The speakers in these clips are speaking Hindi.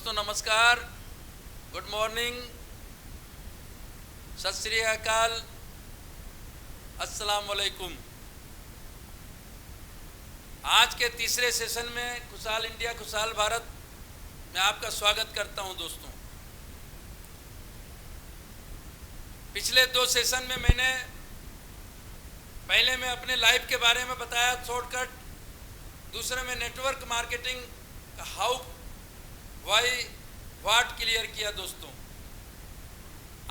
दोस्तों नमस्कार, गुड मॉर्निंग, सत श्री अकाल, अस्सलाम वालेकुम। आज के तीसरे सेशन में खुशहाल इंडिया खुशहाल भारत में आपका स्वागत करता हूं। दोस्तों, पिछले दो सेशन में मैंने पहले में अपने लाइफ के बारे में बताया शॉर्टकट, दूसरे में नेटवर्क मार्केटिंग का हाउ वाई व्हाट क्लियर किया। दोस्तों,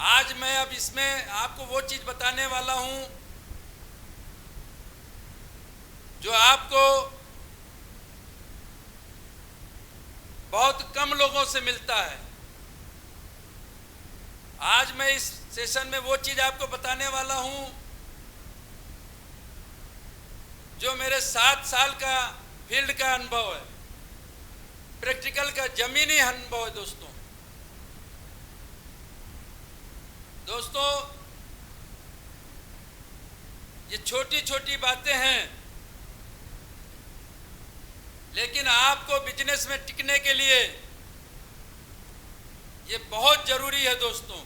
आज मैं अब इसमें आपको वो चीज़ बताने वाला हूं जो आपको बहुत कम लोगों से मिलता है। आज मैं इस सेशन में वो चीज़ आपको बताने वाला हूं जो मेरे 7 साल का फील्ड का अनुभव है, प्रैक्टिकल का जमीनी अनुभव है। दोस्तों, ये छोटी छोटी बातें हैं, लेकिन आपको बिजनेस में टिकने के लिए ये बहुत जरूरी है दोस्तों,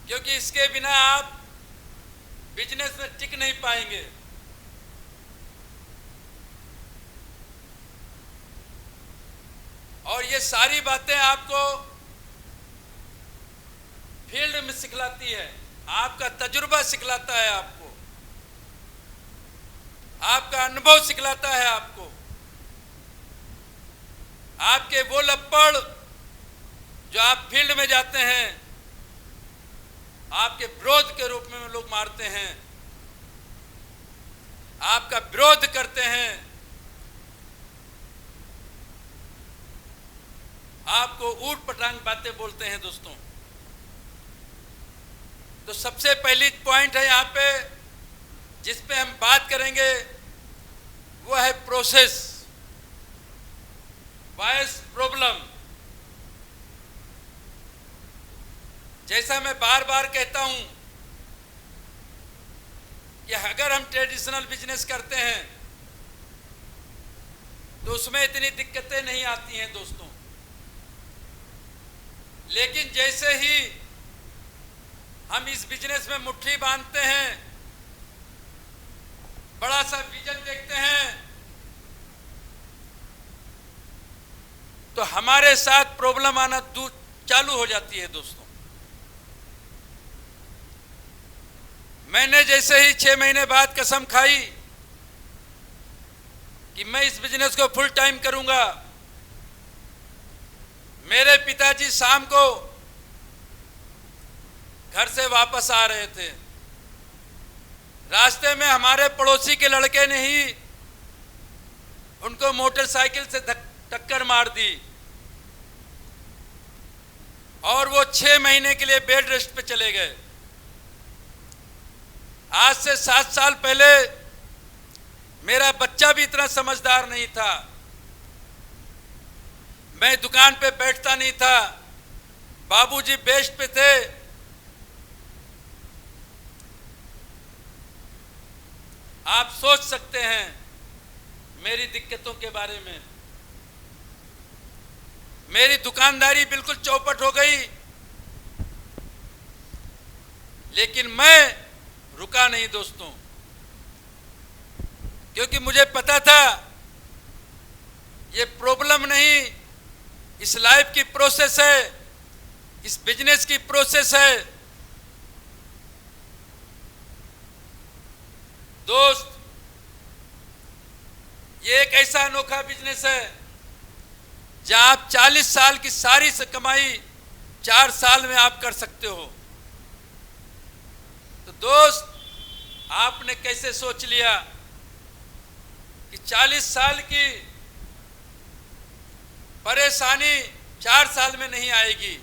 क्योंकि इसके बिना आप बिजनेस में टिक नहीं पाएंगे। और ये सारी बातें आपको फील्ड में सिखलाती है, आपका तजुर्बा सिखलाता है, आपका अनुभव सिखलाता है, आपके वो लप्पड़ जो आप फील्ड में जाते हैं, आपके विरोध के रूप में लोग मारते हैं, आपका विरोध करते हैं, आपको ऊट पटांग बातें बोलते हैं। दोस्तों, तो सबसे पहली पॉइंट है यहाँ पे जिस पे हम बात करेंगे वो है प्रोसेस वाइज प्रॉब्लम। जैसा मैं बार बार कहता हूं कि अगर हम ट्रेडिशनल बिजनेस करते हैं तो उसमें इतनी दिक्कतें नहीं आती हैं दोस्तों, लेकिन जैसे ही हम इस बिजनेस में मुट्ठी बांधते हैं, बड़ा सा विजन देखते हैं, तो हमारे साथ प्रॉब्लम आना चालू हो जाती है। दोस्तों, मैंने जैसे ही 6 महीने बाद कसम खाई कि मैं इस बिजनेस को फुल टाइम करूंगा, मेरे पिताजी शाम को घर से वापस आ रहे थे। रास्ते में हमारे पड़ोसी के लड़के ने ही उनको मोटरसाइकिल से टक्कर मार दी और वो 6 महीने के लिए बेड रेस्ट पे चले गए। आज से 7 साल पहले मेरा बच्चा भी इतना समझदार नहीं था, मैं दुकान पे बैठता नहीं था, बाबूजी बेस्ट पे थे। आप सोच सकते हैं मेरी दिक्कतों के बारे में। मेरी दुकानदारी बिल्कुल चौपट हो गई, लेकिन मैं रुका नहीं दोस्तों, क्योंकि मुझे पता था ये प्रॉब्लम नहीं, इस लाइफ की प्रोसेस है, इस बिजनेस की प्रोसेस है। दोस्त, ये एक ऐसा अनोखा बिजनेस है जहां आप 40 साल की सारी से कमाई 4 साल में आप कर सकते हो। तो दोस्त, आपने कैसे सोच लिया कि 40 साल की परेशानी 4 साल में नहीं आएगी?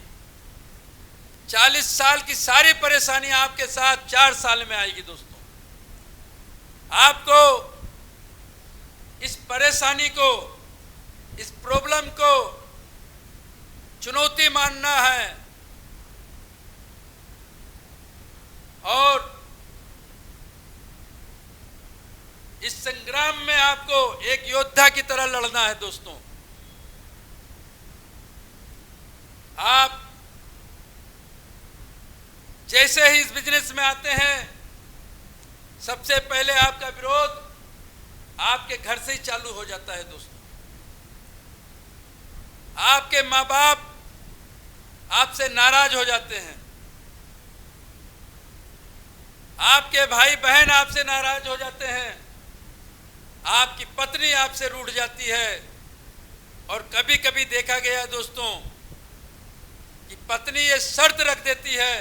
40 साल की सारी परेशानी आपके साथ 4 साल में आएगी। दोस्तों, आपको इस परेशानी को, इस प्रॉब्लम को चुनौती मानना है और इस संग्राम में आपको एक योद्धा की तरह लड़ना है दोस्तों। आप जैसे ही इस बिजनेस में आते हैं, सबसे पहले आपका विरोध आपके घर से ही चालू हो जाता है दोस्तों। आपके माँ बाप आपसे नाराज हो जाते हैं, आपके भाई बहन आपसे नाराज हो जाते हैं, आपकी पत्नी आपसे रूठ जाती है। और कभी कभी देखा गया दोस्तों कि पत्नी ये शर्त रख देती है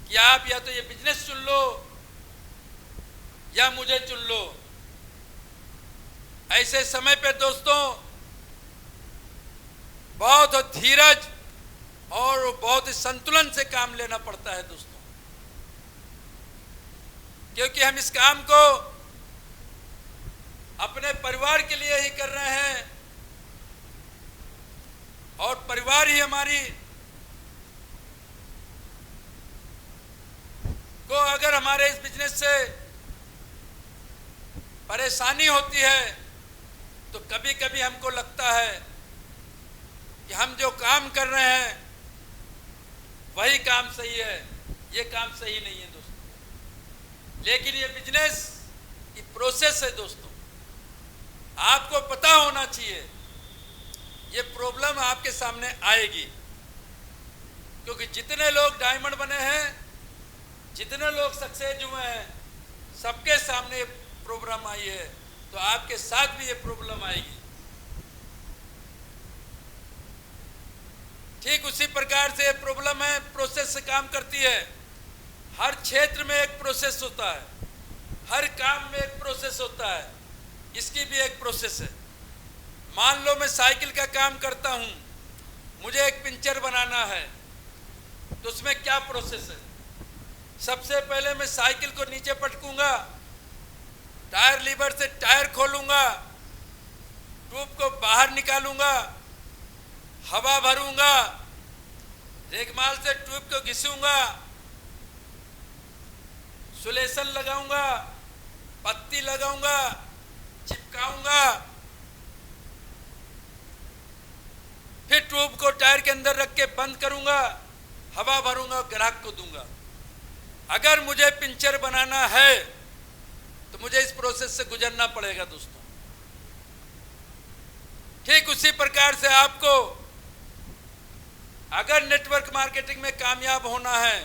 कि आप या तो ये बिजनेस चुन लो या मुझे चुन लो। ऐसे समय पे दोस्तों बहुत धीरज और बहुत ही संतुलन से काम लेना पड़ता है दोस्तों, क्योंकि हम इस काम को अपने परिवार के लिए ही कर रहे हैं और परिवार ही हमारी को अगर हमारे इस बिजनेस से परेशानी होती है तो कभी कभी हमको लगता है कि हम जो काम कर रहे हैं वही काम सही है, ये काम सही नहीं है दोस्तों। लेकिन ये बिजनेस की प्रोसेस है दोस्तों, आपको पता होना चाहिए। ये प्रॉब्लम आपके सामने आएगी, क्योंकि जितने लोग डायमंड बने हैं, जितने लोग सक्सेस हुए हैं, सबके सामने प्रॉब्लम आई है, तो आपके साथ भी ये प्रॉब्लम आएगी। ठीक उसी प्रकार से ये प्रॉब्लम है, प्रोसेस से काम करती है। हर क्षेत्र में एक प्रोसेस होता है, हर काम में एक प्रोसेस होता है, इसकी भी एक प्रोसेस है। मान लो मैं साइकिल का काम करता हूं, मुझे एक पंचर बनाना है, तो उसमें क्या प्रोसेस है? सबसे पहले मैं साइकिल को नीचे पटकूंगा, टायर लीवर से टायर खोलूंगा, ट्यूब को बाहर निकालूंगा, हवा भरूंगा, रेगमाल से ट्यूब को घिसूंगा, सुलेशन लगाऊंगा, पत्ती लगाऊंगा, चिपकाऊंगा, फिर ट्यूब को टायर के अंदर रख के बंद करूंगा, हवा भरूंगा और ग्राहक को दूंगा। अगर मुझे पंचर बनाना है तो मुझे इस प्रोसेस से गुजरना पड़ेगा दोस्तों। ठीक उसी प्रकार से आपको अगर नेटवर्क मार्केटिंग में कामयाब होना है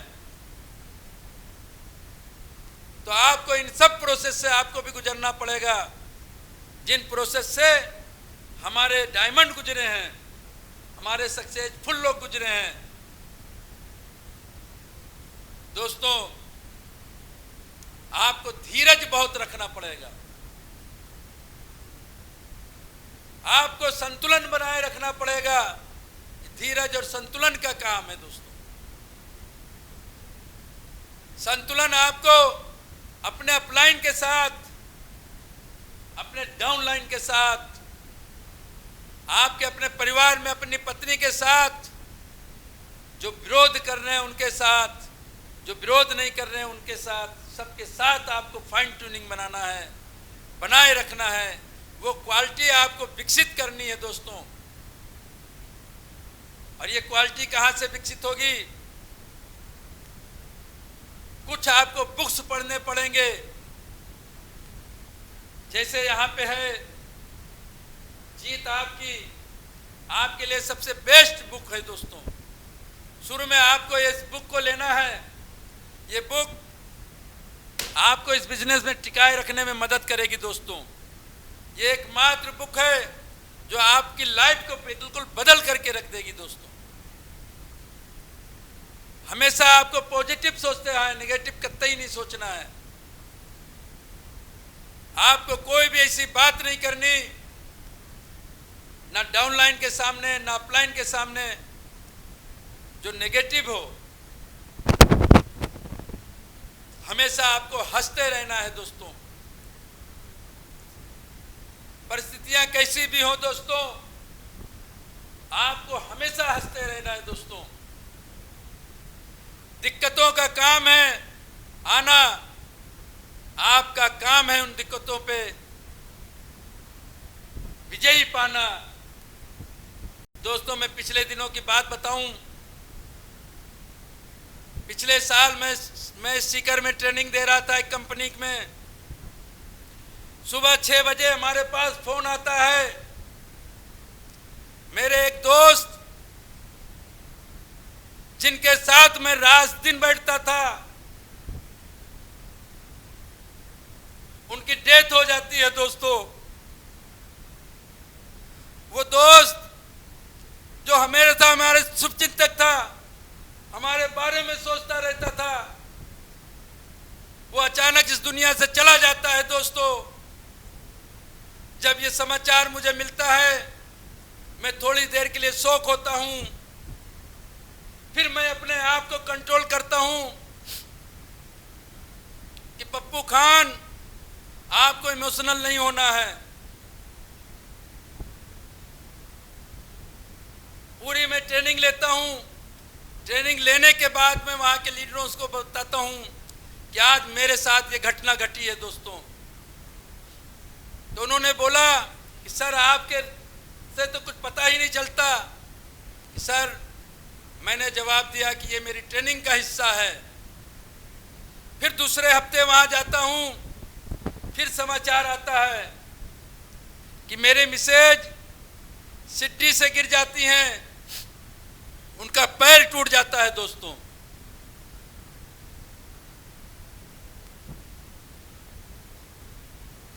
तो आपको इन सब प्रोसेस से आपको भी गुजरना पड़ेगा, जिन प्रोसेस से हमारे डायमंड गुजरे हैं, हमारे सक्सेसफुल लोग गुजरे हैं। दोस्तों, आपको धीरज बहुत रखना पड़ेगा, आपको संतुलन बनाए रखना पड़ेगा। धीरज और संतुलन का काम है दोस्तों। संतुलन आपको अपने अपलाइन के साथ, अपने डाउनलाइन के साथ, आपके अपने परिवार में अपनी पत्नी के साथ, जो विरोध कर रहे हैं उनके साथ, जो विरोध नहीं कर रहे हैं उनके साथ, सबके साथ आपको फाइन ट्यूनिंग बनाना है, बनाए रखना है। वो क्वालिटी आपको विकसित करनी है दोस्तों। और ये क्वालिटी कहाँ से विकसित होगी? कुछ आपको बुक्स पढ़ने पड़ेंगे, जैसे यहाँ पे है जीत आपके लिए सबसे बेस्ट बुक है दोस्तों। शुरू में आपको इस बुक को लेना है। ये बुक आपको इस बिजनेस में टिकाए रखने में मदद करेगी दोस्तों। ये एकमात्र बुक है जो आपकी लाइफ को बिल्कुल बदल करके रख देगी दोस्तों। हमेशा आपको पॉजिटिव सोचते हैं, नेगेटिव कतई नहीं सोचना है। आपको कोई भी ऐसी बात नहीं करनी, ना डाउनलाइन के सामने ना अपलाइन के सामने, जो नेगेटिव हो। हमेशा आपको हंसते रहना है दोस्तों। परिस्थितियां कैसी भी हो दोस्तों, आपको हमेशा हंसते रहना है दोस्तों। दिक्कतों का काम है आना, आपका काम है उन दिक्कतों पे विजयी पाना। दोस्तों, मैं पिछले दिनों की बात बताऊं, पिछले साल मैं सीकर में ट्रेनिंग दे रहा था एक कंपनी में। सुबह 6 बजे हमारे पास फोन आता है, मेरे एक दोस्त जिनके साथ मैं रात दिन बैठता था, उनकी डेथ हो जाती है। दोस्तों, वो दोस्त जो हमेशा हमारे शुभचिंतक था, हमारे बारे में सोचता रहता था, वो अचानक इस दुनिया से चला जाता है। दोस्तों, जब ये समाचार मुझे मिलता है, मैं थोड़ी देर के लिए शॉक होता हूं, फिर मैं अपने आप को कंट्रोल करता हूं कि पप्पू खान, आपको इमोशनल नहीं होना है। पूरी मैं ट्रेनिंग लेता हूं। ट्रेनिंग लेने के बाद मैं वहां के लीडरों को बताता हूं कि आज मेरे साथ ये घटना घटी है। दोस्तों, तो उन्होंने बोला कि सर, आपके से तो कुछ पता ही नहीं चलता। सर, मैंने जवाब दिया कि ये मेरी ट्रेनिंग का हिस्सा है। फिर दूसरे हफ्ते वहां जाता हूं, फिर समाचार आता है कि मेरे मिसेज सीढ़ी से गिर जाती हैं, उनका पैर टूट जाता है। दोस्तों,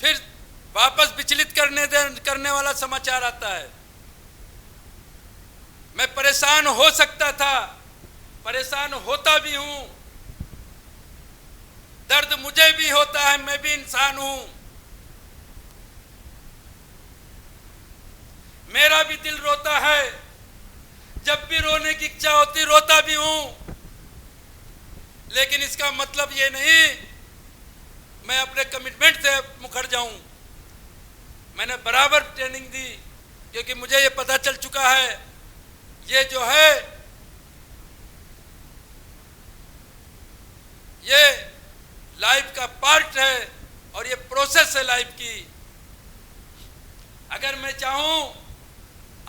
फिर वापस विचलित करने वाला समाचार आता है। मैं परेशान हो सकता था, परेशान होता भी हूं, दर्द मुझे भी होता है, मैं भी इंसान हूं, मेरा भी दिल रोता है। जब भी रोने की इच्छा होती, रोता भी हूं, लेकिन इसका मतलब ये नहीं मैं अपने कमिटमेंट से मुकर जाऊं। मैंने बराबर ट्रेनिंग दी, क्योंकि मुझे ये पता चल चुका है, ये जो है, ये लाइफ का पार्ट है और ये प्रोसेस है लाइफ की। अगर मैं चाहूं,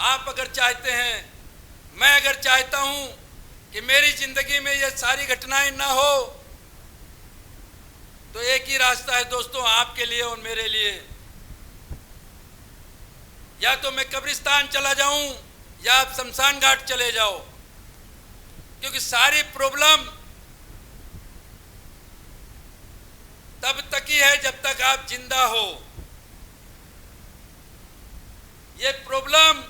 आप अगर चाहते हैं, मैं अगर चाहता हूं कि मेरी जिंदगी में ये सारी घटनाएं ना हो, तो एक ही रास्ता है दोस्तों, आपके लिए और मेरे लिए। या तो मैं कब्रिस्तान चला जाऊं, या आप शमशान घाट चले जाओ, क्योंकि सारी प्रॉब्लम तब तक ही है जब तक आप जिंदा हो। ये प्रॉब्लम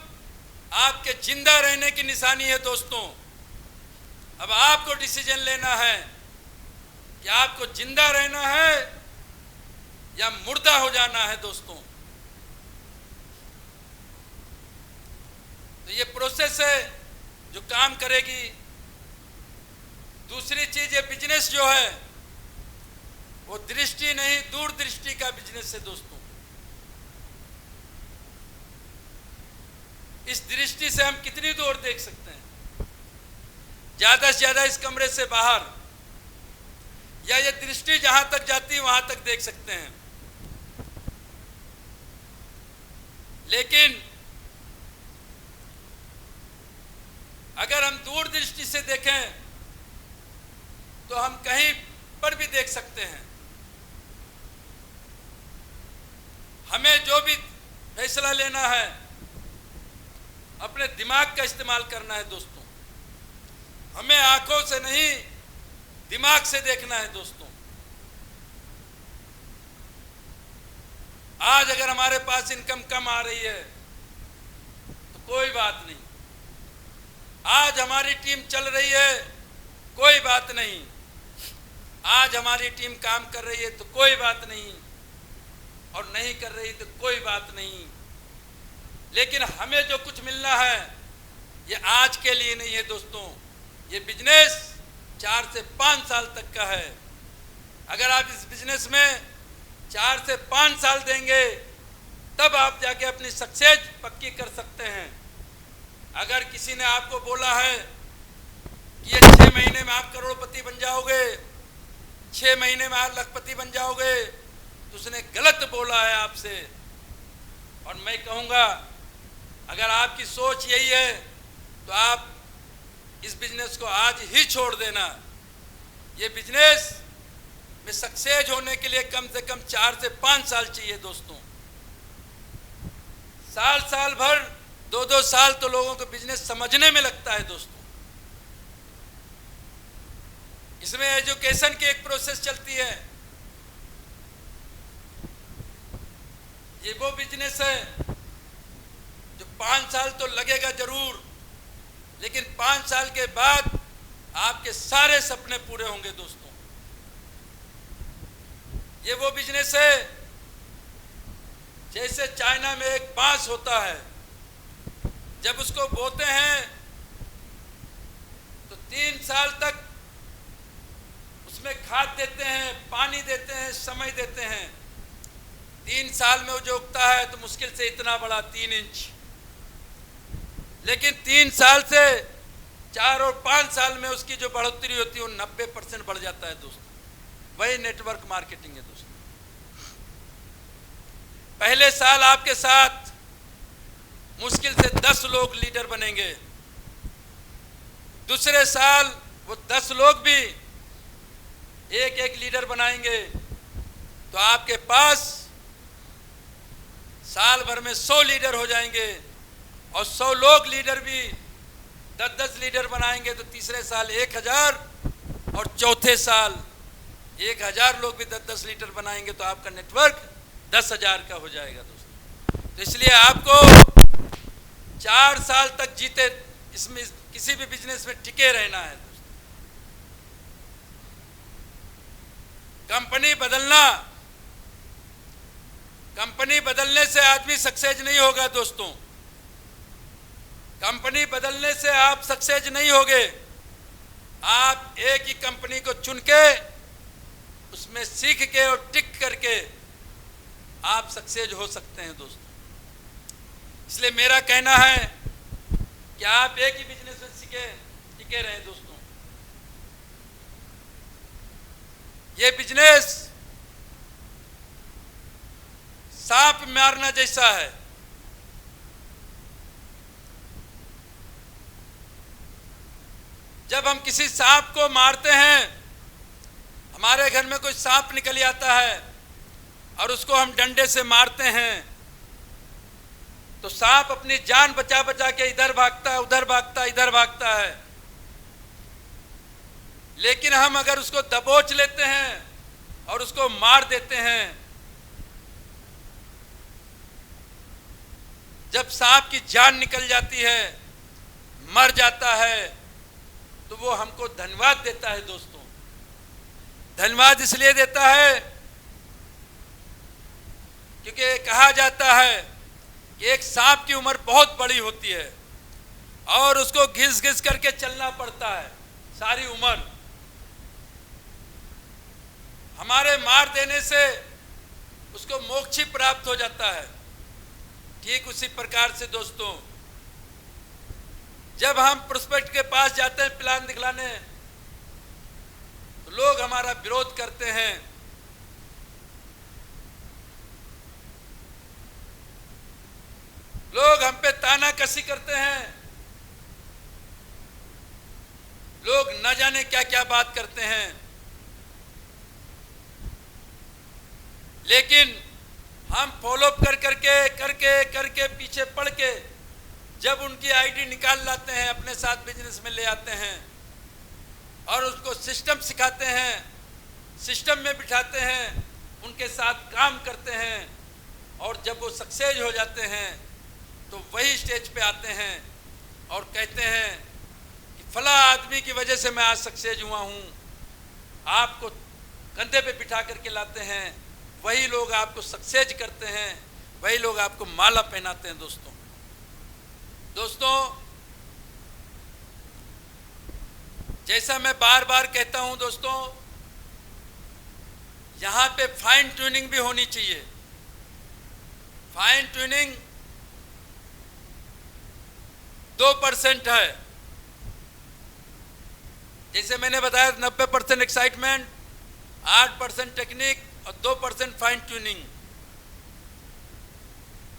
आपके जिंदा रहने की निशानी है। दोस्तों, अब आपको डिसीजन लेना है कि आपको जिंदा रहना है या मुर्दा हो जाना है। दोस्तों, तो ये प्रोसेस है जो काम करेगी। दूसरी चीज, ये बिजनेस जो है वो दृष्टि नहीं, दूरदृष्टि का बिजनेस है। दोस्तों, इस दृष्टि से हम कितनी दूर देख सकते हैं, ज्यादा से ज्यादा इस कमरे से बाहर, या ये दृष्टि जहां तक जाती है वहां तक देख सकते हैं। लेकिन अगर हम दूरदृष्टि से देखें तो हम कहीं पर भी देख सकते हैं। हमें जो भी फैसला लेना है, अपने दिमाग का इस्तेमाल करना है। दोस्तों, हमें आंखों से नहीं, दिमाग से देखना है। दोस्तों, आज अगर हमारे पास इनकम कम आ रही है तो कोई बात नहीं, आज हमारी टीम चल रही है, कोई बात नहीं, आज हमारी टीम काम कर रही है तो कोई बात नहीं, और नहीं कर रही तो कोई बात नहीं। लेकिन हमें जो कुछ मिलना है ये आज के लिए नहीं है। दोस्तों, ये बिजनेस 4 से 5 साल तक का है। अगर आप इस बिजनेस में 4 से 5 साल देंगे, तब आप जाके अपनी सक्सेस पक्की कर सकते हैं। अगर किसी ने आपको बोला है कि ये 6 महीने में आप करोड़पति बन जाओगे, 6 महीने में आप लखपति बन जाओगे, तो उसने गलत बोला है आपसे। और मैं कहूँगा अगर आपकी सोच यही है तो आप इस बिजनेस को आज ही छोड़ देना। ये बिजनेस में सक्सेस होने के लिए कम से कम 4 से 5 साल चाहिए दोस्तों। साल भर 2-2 साल तो लोगों को बिजनेस समझने में लगता है दोस्तों। इसमें एजुकेशन की एक प्रोसेस चलती है। ये वो बिजनेस है जो 5 साल तो लगेगा जरूर, लेकिन 5 साल के बाद आपके सारे सपने पूरे होंगे दोस्तों। ये वो बिजनेस है जैसे चाइना में एक बांस होता है, जब उसको बोते हैं तो 3 साल तक उसमें खाद देते हैं, पानी देते हैं, समय देते हैं। 3 साल में वो जो उगता है तो मुश्किल से इतना बड़ा 3 इंच, लेकिन 3 साल से 4 और 5 साल में उसकी जो बढ़ोतरी होती है वो 90% बढ़ जाता है दोस्तों। वही नेटवर्क मार्केटिंग है दोस्तों। पहले साल आपके साथ मुश्किल से 10 लोग लीडर बनेंगे, दूसरे साल वो 10 लोग भी एक लीडर बनाएंगे, तो आपके पास साल भर में 100 लीडर हो जाएंगे। और 100 लोग लीडर भी 10-10 लीडर बनाएंगे तो तीसरे साल 1000 और चौथे साल 1000 लोग भी 10-10 लीडर बनाएंगे तो आपका नेटवर्क 10,000 का हो जाएगा दोस्तों। तो इसलिए आपको 4 साल तक जीते इसमें किसी भी बिजनेस में टिके रहना है दोस्तों। कंपनी बदलने से आदमी सक्सेस नहीं होगा दोस्तों। कंपनी बदलने से आप सक्सेस नहीं होगे। आप एक ही कंपनी को चुन के उसमें सीख के और टिक करके आप सक्सेस हो सकते हैं दोस्तों। इसलिए मेरा कहना है कि आप एक ही बिजनेस में टिके रहें दोस्तों। ये बिजनेस सांप मारना जैसा है। जब हम किसी सांप को मारते हैं, हमारे घर में कोई सांप निकल आता है और उसको हम डंडे से मारते हैं, तो सांप अपनी जान बचा बचा के इधर भागता है, उधर भागता है, इधर भागता है। लेकिन हम अगर उसको दबोच लेते हैं और उसको मार देते हैं, जब सांप की जान निकल जाती है, मर जाता है, तो वो हमको धन्यवाद देता है दोस्तों। धन्यवाद इसलिए देता है क्योंकि कहा जाता है कि एक सांप की उम्र बहुत बड़ी होती है और उसको घिस घिस करके चलना पड़ता है सारी उम्र। हमारे मार देने से उसको मोक्ष ही प्राप्त हो जाता है। ठीक उसी प्रकार से दोस्तों, जब हम प्रोस्पेक्ट के पास जाते हैं प्लान दिखलाने, तो लोग हमारा विरोध करते हैं। लोग हम पे ताना कसी करते हैं, लोग न जाने क्या क्या बात करते हैं। लेकिन हम फॉलोअप करके पीछे पड़ के जब उनकी आईडी निकाल लाते हैं, अपने साथ बिजनेस में ले आते हैं और उसको सिस्टम सिखाते हैं, सिस्टम में बिठाते हैं, उनके साथ काम करते हैं, और जब वो सक्सेस हो जाते हैं तो वही स्टेज पे आते हैं और कहते हैं कि फला आदमी की वजह से मैं आज सक्सेस हुआ हूँ। आपको कंधे पे बिठा करके लाते हैं, वही लोग आपको सक्सेस करते हैं, वही लोग आपको माला पहनाते हैं दोस्तों। जैसा मैं बार बार कहता हूं दोस्तों, यहां पे फाइन ट्यूनिंग भी होनी चाहिए। फाइन ट्यूनिंग 2% है। जैसे मैंने बताया 90% एक्साइटमेंट 8% टेक्निक और 2% फाइन ट्यूनिंग।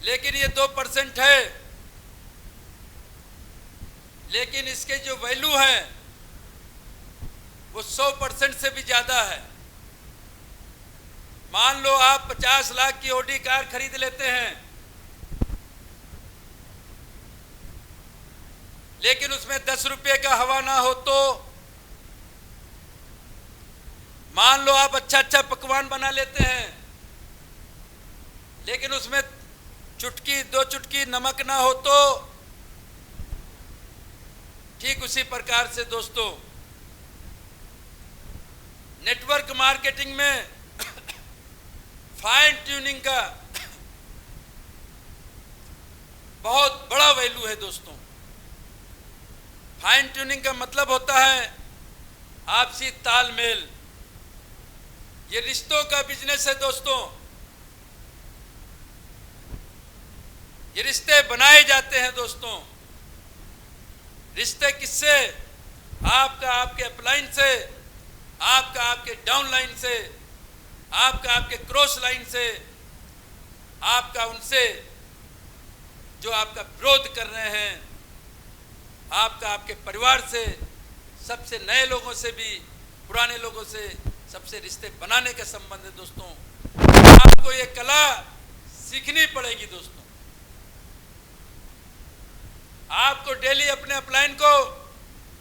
लेकिन ये 2% है, लेकिन इसके जो वैल्यू है वो 100% से भी ज़्यादा है। मान लो आप 50 लाख की ऑडी कार खरीद लेते हैं, लेकिन उसमें 10 रुपये का हवा ना हो तो। मान लो आप अच्छा अच्छा पकवान बना लेते हैं, लेकिन उसमें चुटकी 2 चुटकी नमक ना हो तो। ठीक उसी प्रकार से दोस्तों, नेटवर्क मार्केटिंग में फाइन ट्यूनिंग का बहुत बड़ा वैल्यू है दोस्तों। फाइन ट्यूनिंग का मतलब होता है आपसी तालमेल। ये रिश्तों का बिजनेस है दोस्तों। ये रिश्ते बनाए जाते हैं दोस्तों। रिश्ते किससे? आपका आपके अपलाइन से, आपका आपके डाउन लाइन से, आपका आपके क्रॉस लाइन से, आपका उनसे जो आपका विरोध कर रहे हैं, आपका आपके परिवार से, सबसे नए लोगों से भी, पुराने लोगों से, सबसे रिश्ते बनाने का संबंध है दोस्तों। आपको ये कला सीखनी पड़ेगी दोस्तों। आपको डेली अपने अपलाइन को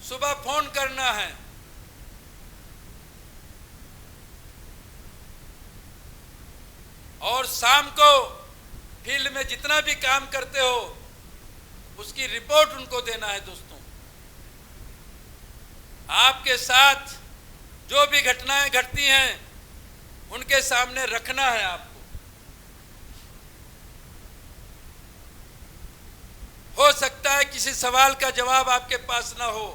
सुबह फोन करना है, और शाम को फील्ड में जितना भी काम करते हो उसकी रिपोर्ट उनको देना है दोस्तों। आपके साथ जो भी घटनाएं घटती हैं उनके सामने रखना है आपको। हो सकता है किसी सवाल का जवाब आपके पास ना हो,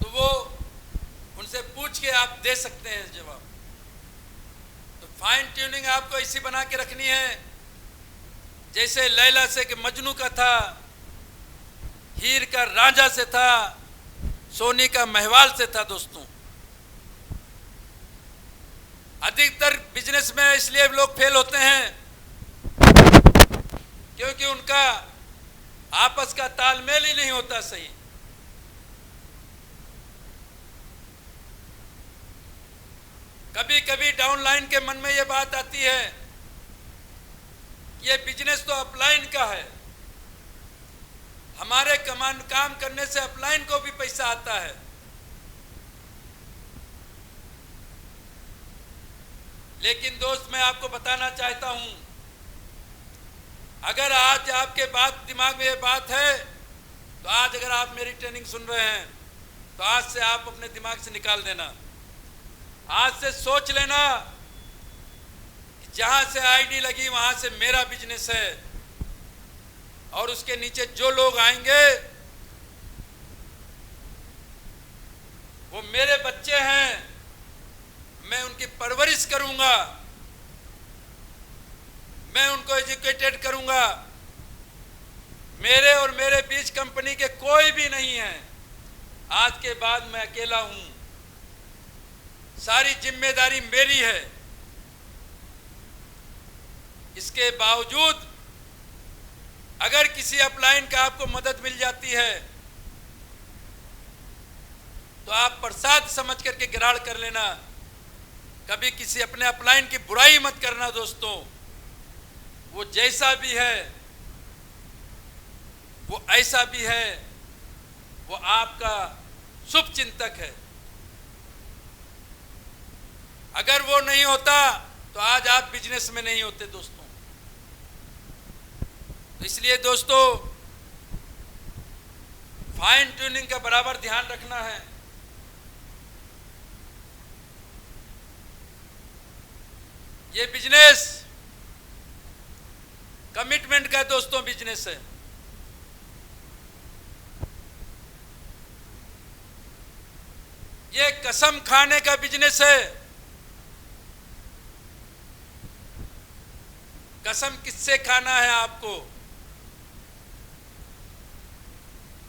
तो वो उनसे पूछ के आप दे सकते हैं जवाब। तो फाइन ट्यूनिंग आपको ऐसी बना के रखनी है जैसे लैला से कि मजनू का था, हीर का रांझा से था, सोनी का महवाल से था दोस्तों। अधिकतर बिजनेस में इसलिए लोग फेल होते हैं क्योंकि उनका आपस का तालमेल ही नहीं होता सही। कभी कभी डाउनलाइन के मन में ये बात आती है ये बिजनेस तो अपलाइन का है, हमारे काम करने से अपलाइन को भी पैसा आता है। लेकिन दोस्त, मैं आपको बताना चाहता हूं, अगर आज आपके दिमाग में ये बात है तो आज अगर आप मेरी ट्रेनिंग सुन रहे हैं तो आज से आप अपने दिमाग से निकाल देना। आज से सोच लेना कि जहां से आईडी लगी वहां से मेरा बिजनेस है, और उसके नीचे जो लोग आएंगे वो मेरे बच्चे हैं, मैं उनकी परवरिश करूंगा, मैं उनको एजुकेटेड करूंगा। मेरे और मेरे बीच कंपनी के कोई भी नहीं है। आज के बाद मैं अकेला हूं, सारी जिम्मेदारी मेरी है। इसके बावजूद अगर किसी अपलाइन का आपको मदद मिल जाती है तो आप प्रसाद समझ करके गिराड़ कर लेना। कभी किसी अपने अपलाइन की बुराई मत करना दोस्तों। वो जैसा भी है, वो ऐसा भी है, वो आपका शुभ चिंतक है। अगर वो नहीं होता तो आज आप बिजनेस में नहीं होते दोस्तों। तो इसलिए दोस्तों, फाइन ट्यूनिंग का बराबर ध्यान रखना है। ये बिजनेस कमिटमेंट का दोस्तों बिजनेस है। ये कसम खाने का बिजनेस है। कसम किससे खाना है आपको?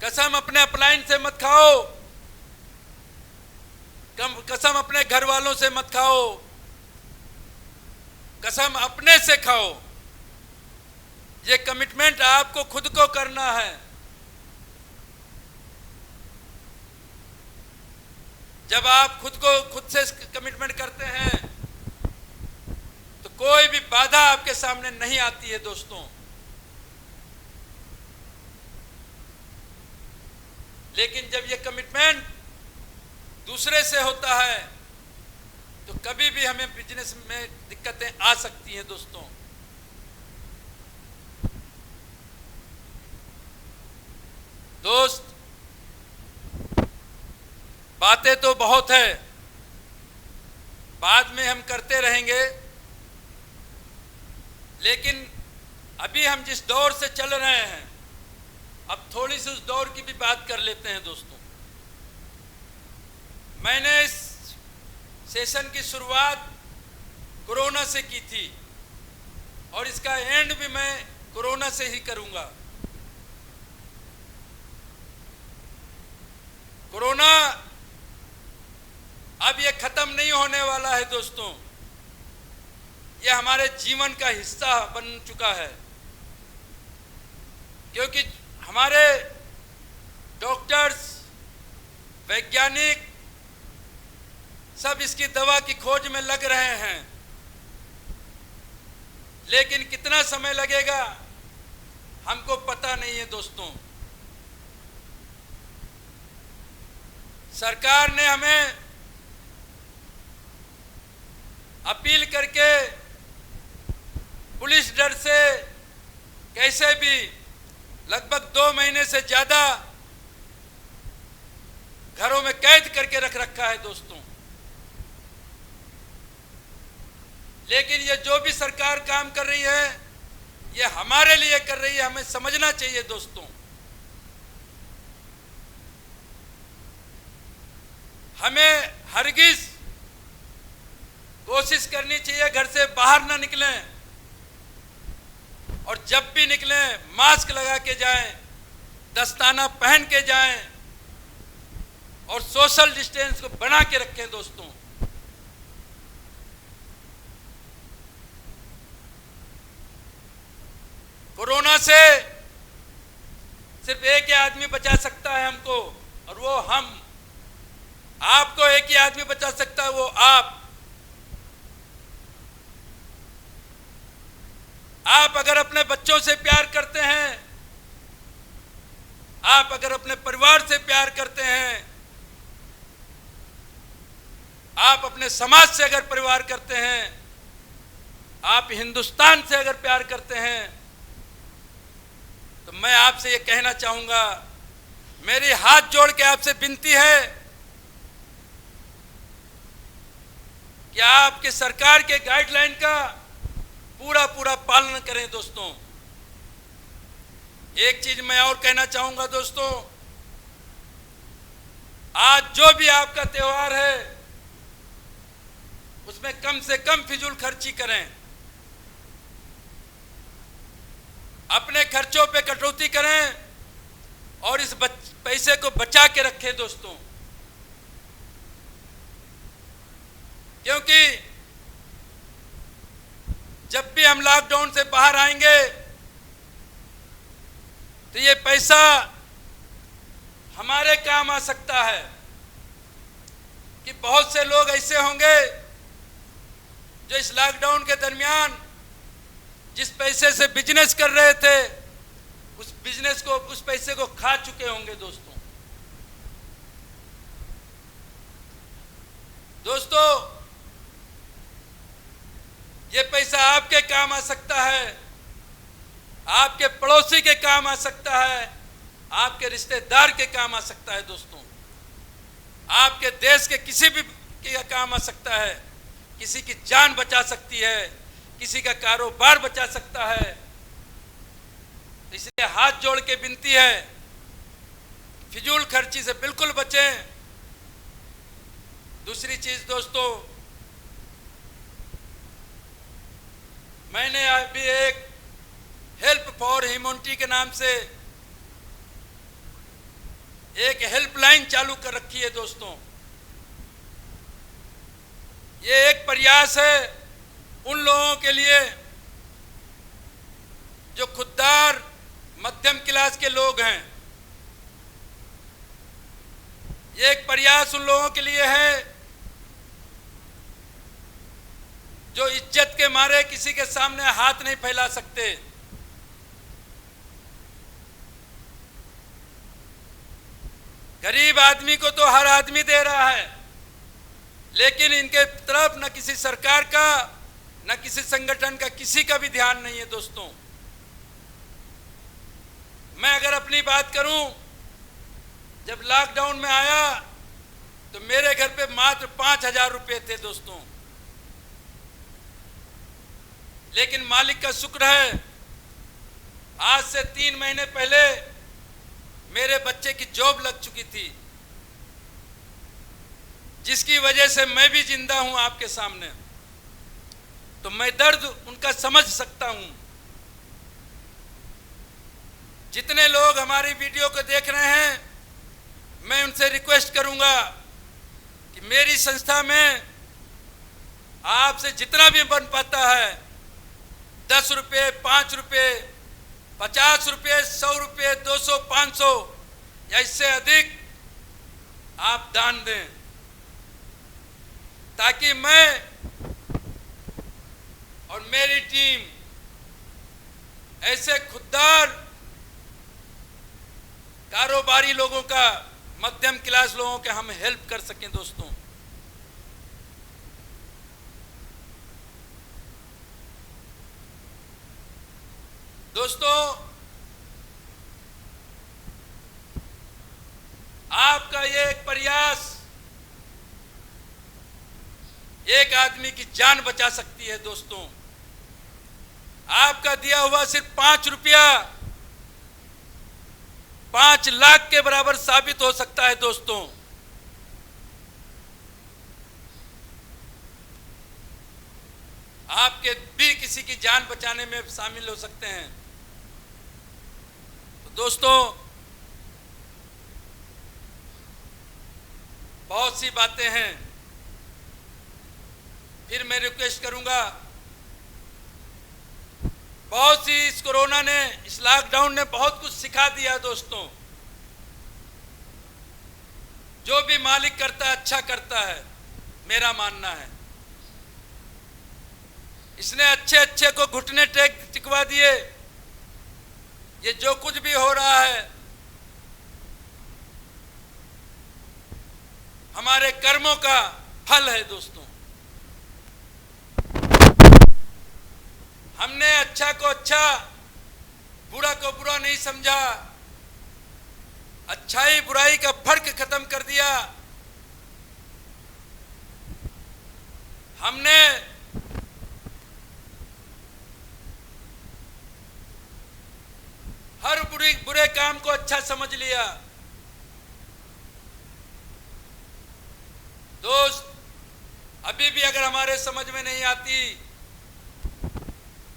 कसम अपने अपलाइन से मत खाओ, कसम अपने घर वालों से मत खाओ, कसम अपने से खाओ। ये कमिटमेंट आपको खुद को करना है। जब आप खुद से कमिटमेंट करते हैं तो कोई भी बाधा आपके सामने नहीं आती है दोस्तों। लेकिन जब ये कमिटमेंट दूसरे से होता है तो कभी भी हमें बिजनेस में दिक्कतें आ सकती हैं दोस्तों। दोस्त, बातें तो बहुत है, बाद में हम करते रहेंगे, लेकिन अभी हम जिस दौर से चल रहे हैं, अब थोड़ी सी उस दौर की भी बात कर लेते हैं दोस्तों। मैंने इस सेशन की शुरुआत कोरोना से की थी और इसका एंड भी मैं कोरोना से ही करूंगा। कोरोना अब ये खत्म नहीं होने वाला है दोस्तों, ये हमारे जीवन का हिस्सा बन चुका है, क्योंकि हमारे डॉक्टर्स, वैज्ञानिक सब इसकी दवा की खोज में लग रहे हैं। लेकिन कितना समय लगेगा हमको पता नहीं है दोस्तों। सरकार ने हमें अपील करके पुलिस डर से कैसे भी लगभग 2 महीने से ज्यादा घरों में कैद करके रख रखा है दोस्तों। लेकिन ये जो भी सरकार काम कर रही है ये हमारे लिए कर रही है, हमें समझना चाहिए दोस्तों। हमें हरगिज कोशिश करनी चाहिए घर से बाहर ना निकलें, और जब भी निकलें मास्क लगा के जाएं, दस्ताना पहन के जाएं और सोशल डिस्टेंस को बना के रखें दोस्तों। कोरोना से सिर्फ एक ही आदमी बचा सकता है हमको, और वो हम। आपको एक ही आदमी बचा सकता है, वो आप। आप अगर अपने बच्चों से प्यार करते हैं, आप अगर अपने परिवार से प्यार करते हैं, आप अपने समाज से अगर परिवार करते हैं, आप हिंदुस्तान से अगर प्यार करते हैं, तो मैं आपसे ये कहना चाहूंगा, मेरी हाथ जोड़ के आपसे विनती है कि आपके सरकार के गाइडलाइन का पूरा पालन करें दोस्तों। एक चीज मैं और कहना चाहूंगा दोस्तों, आज जो भी आपका त्योहार है उसमें कम से कम फिजूल खर्ची करें, अपने खर्चों पे कटौती करें और इस पैसे को बचा के रखें दोस्तों। क्योंकि जब भी हम लॉकडाउन से बाहर आएंगे तो ये पैसा हमारे काम आ सकता है, कि बहुत से लोग ऐसे होंगे जो इस लॉकडाउन के दरमियान जिस पैसे से बिजनेस कर रहे थे उस पैसे को खा चुके होंगे दोस्तों। दोस्तों, ये पैसा आपके काम आ सकता है, आपके पड़ोसी के काम आ सकता है, आपके रिश्तेदार के काम आ सकता है दोस्तों, आपके देश के किसी भी के काम आ सकता है, किसी की जान बचा सकती है, किसी का कारोबार बचा सकता है। इसलिए हाथ जोड़ के विनती है, फिजूल खर्ची से बिल्कुल बचें। दूसरी चीज दोस्तों, मैंने अभी एक हेल्प फॉर ह्यूमैनिटी के नाम से एक हेल्पलाइन चालू कर रखी है दोस्तों। प्रयास है उन लोगों के लिए जो खुददार मध्यम क्लास के लोग हैं। ये एक प्रयास उन लोगों के लिए है जो इज्जत के मारे किसी के सामने हाथ नहीं फैला सकते। गरीब आदमी को तो हर आदमी दे रहा है, लेकिन इनके तरफ न किसी सरकार का न किसी संगठन का किसी का भी ध्यान नहीं है। दोस्तों, मैं अगर अपनी बात करूं, जब लॉकडाउन में आया तो मेरे घर पे मात्र 5,000 रुपये थे दोस्तों, लेकिन मालिक का शुक्र है आज से 3 महीने पहले मेरे बच्चे की जॉब लग चुकी थी, जिसकी वजह से मैं भी जिंदा हूं आपके सामने। तो मैं दर्द उनका समझ सकता हूं। जितने लोग हमारी वीडियो को देख रहे हैं, मैं उनसे रिक्वेस्ट करूंगा कि मेरी संस्था में आपसे जितना भी बन पाता है, 10 रुपये, 5 रुपये, 50 रुपये, 100 रुपये, 200, 500 या इससे अधिक आप दान दें, ताकि मैं और मेरी टीम ऐसे खुददार कारोबारी लोगों का, मध्यम क्लास लोगों के हम हेल्प कर सकें। दोस्तों, आपका ये एक प्रयास एक आदमी की जान बचा सकती है। दोस्तों, आपका दिया हुआ सिर्फ 5 रुपया 5 लाख के बराबर साबित हो सकता है। दोस्तों, आपके भी किसी की जान बचाने में शामिल हो सकते हैं। तो दोस्तों, बहुत सी बातें हैं, फिर मैं रिक्वेस्ट करूंगा, बहुत सी इस कोरोना ने, इस लॉकडाउन ने बहुत कुछ सिखा दिया। दोस्तों, जो भी मालिक करता है अच्छा करता है, मेरा मानना है। इसने अच्छे अच्छे को घुटने टिकवा दिए। ये जो कुछ भी हो रहा है हमारे कर्मों का फल है। दोस्तों, हमने अच्छा को अच्छा, बुरा को बुरा नहीं समझा, अच्छाई बुराई का फर्क खत्म कर दिया। हमने हर बुरे काम को अच्छा समझ लिया। दोस्त, अभी भी अगर हमारे समझ में नहीं आती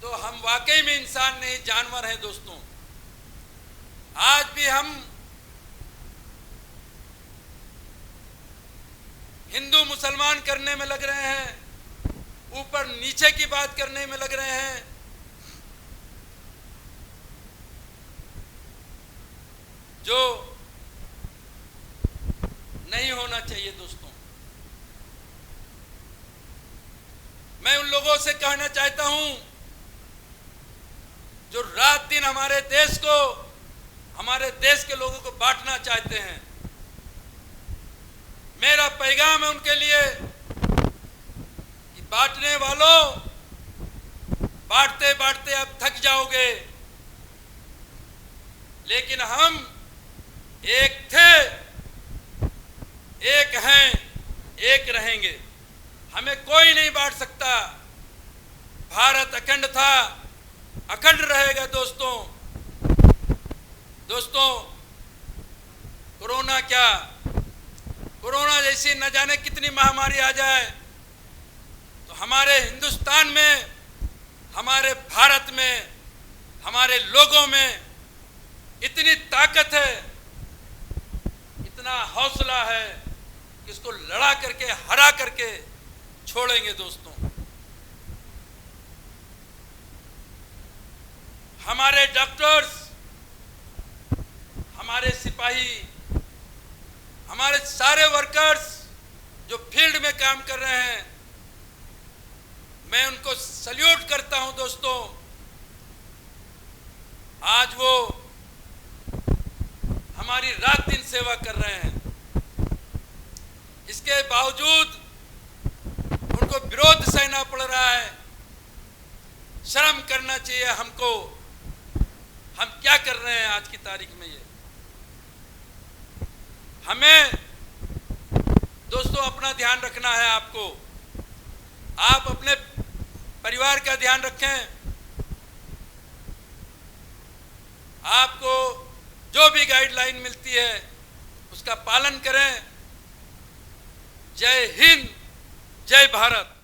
तो हम वाकई में इंसान नहीं, जानवर हैं। दोस्तों, आज भी हम हिंदू मुसलमान करने में लग रहे हैं, ऊपर नीचे की बात करने में लग रहे हैं। जो नहीं होना चाहिए। दोस्तों, मैं उन लोगों से कहना चाहता हूं जो रात दिन हमारे देश को, हमारे देश के लोगों को बांटना चाहते हैं। मेरा पैगाम है उनके लिए कि बांटने वालों, बांटते बांटते अब थक जाओगे, लेकिन हम एक थे, एक हैं, एक रहेंगे। हमें कोई नहीं बांट सकता। भारत अखंड था, अखंड रहेगा। दोस्तों, कोरोना क्या, कोरोना जैसी न जाने कितनी महामारी आ जाए तो हमारे हिंदुस्तान में, हमारे भारत में, हमारे लोगों में इतनी ताकत है, इतना हौसला है कि इसको लड़ा करके, हरा करके छोड़ेंगे। दोस्तों, हमारे डॉक्टर्स, हमारे सिपाही, हमारे सारे वर्कर्स जो फील्ड में काम कर रहे हैं, मैं उनको सल्यूट करता हूं दोस्तों। आज वो हमारी रात दिन सेवा कर रहे हैं, इसके बावजूद उनको विरोध सहना पड़ रहा है। शर्म करना चाहिए हमको। हम क्या कर रहे हैं आज की तारीख में? ये हमें दोस्तों अपना ध्यान रखना है। आपको, आप अपने परिवार का ध्यान रखें। आपको जो भी गाइडलाइन मिलती है उसका पालन करें। जय हिंद, जय भारत।